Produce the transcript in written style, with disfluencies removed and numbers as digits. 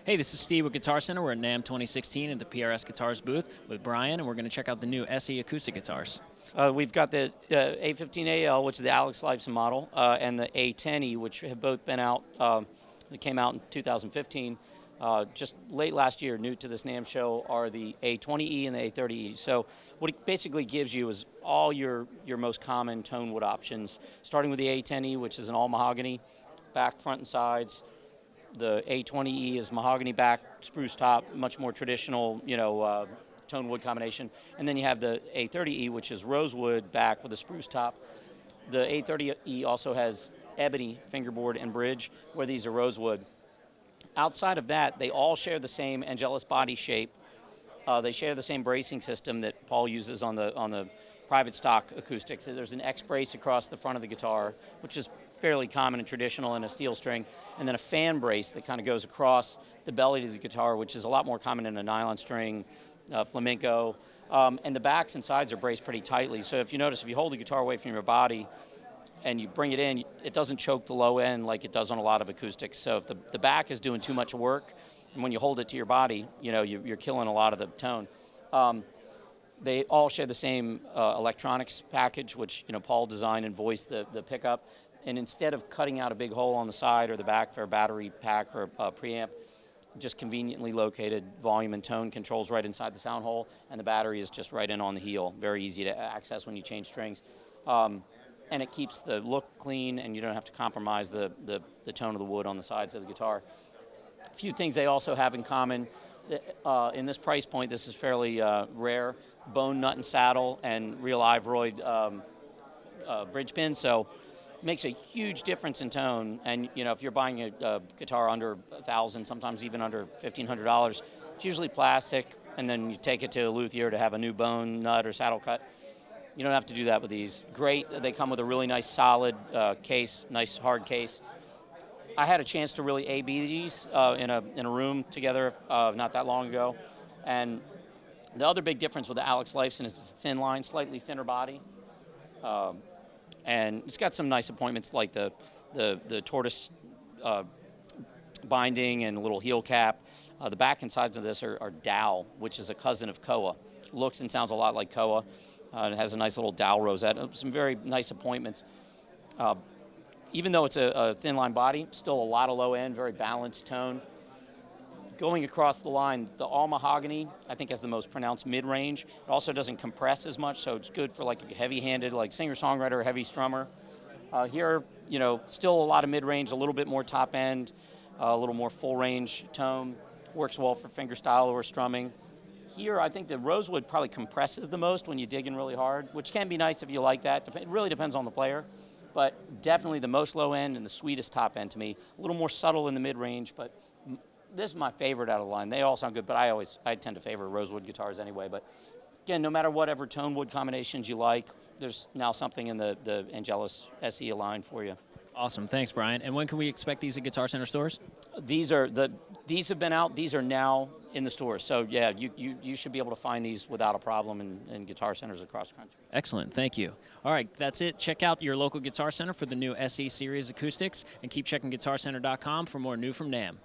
Hey, this is Steve with Guitar Center. We're at NAMM 2016 at the PRS Guitars booth with Brian, and we're going to check out the new SE acoustic guitars. We've got the A15AL, which is the Alex Lifeson model, and the A10E, which have both been out. They came out in 2015. Just late last year, new to this NAMM show, are the A20E and the A30E. So what it basically gives you is all your most common tone wood options, starting with the A10E, which is an all mahogany, back, front, and sides. The A20E is mahogany back, spruce top, much more traditional, tone wood combination. And then you have the A30E, which is rosewood back with a spruce top. The A30E also has ebony fingerboard and bridge, where these are rosewood. Outside of that, they all share the same Angelus body shape. They share the same bracing system that Paul uses on the private stock acoustics. There's an X brace across the front of the guitar, which is fairly common and traditional in a steel string, and then a fan brace that kind of goes across the belly of the guitar, which is a lot more common in a nylon string, flamenco, and the backs and sides are braced pretty tightly. So if you notice, if you hold the guitar away from your body and you bring it in, it doesn't choke the low end like it does on a lot of acoustics. So if the back is doing too much work, and when you hold it to your body, you're killing a lot of the tone. They all share the same electronics package, which Paul designed and voiced the pickup. And instead of cutting out a big hole on the side or the back for a battery pack or a preamp, just conveniently located volume and tone controls right inside the sound hole, and the battery is just right in on the heel. Very easy to access when you change strings. And it keeps the look clean, and you don't have to compromise the tone of the wood on the sides of the guitar. A few things they also have in common. In this price point, this is fairly rare. Bone, nut, and saddle, and real Ivoroid bridge pin. So makes a huge difference in tone. And if you're buying a guitar under $1,000, sometimes even under $1,500, it's usually plastic, and then you take it to a luthier to have a new bone, nut, or saddle cut. You don't have to do that with these. Great, they come with a really nice solid case, nice hard case. I had a chance to really A/B these in a room together not that long ago, and the other big difference with the Alex Lifeson is it's a thin line, slightly thinner body. And it's got some nice appointments like the tortoise binding and a little heel cap. The back and sides of this are dowel, which is a cousin of koa. Looks and sounds a lot like koa. It has a nice little dowel rosette. Some very nice appointments. Even though it's a thin line body, still a lot of low end, very balanced tone. Going across the line, the all mahogany, I think, has the most pronounced mid-range. It also doesn't compress as much, so it's good for like a heavy-handed, like singer-songwriter or heavy strummer. Here, still a lot of mid-range, a little bit more top end, a little more full-range tone. Works well for fingerstyle or strumming. Here, I think the rosewood probably compresses the most when you dig in really hard, which can be nice if you like that. It really depends on the player, but definitely the most low end and the sweetest top end to me. A little more subtle in the mid-range, but this is my favorite out of the line. They all sound good, but I tend to favor rosewood guitars anyway. But again, no matter whatever tone wood combinations you like, there's now something in the Angelus SE line for you. Awesome, thanks, Brian. And when can we expect these at Guitar Center stores? These have been out. These are now in the stores. So yeah, you should be able to find these without a problem in Guitar Centers across the country. Excellent, thank you. All right, that's it. Check out your local Guitar Center for the new SE series acoustics, and keep checking GuitarCenter.com for more new from NAMM.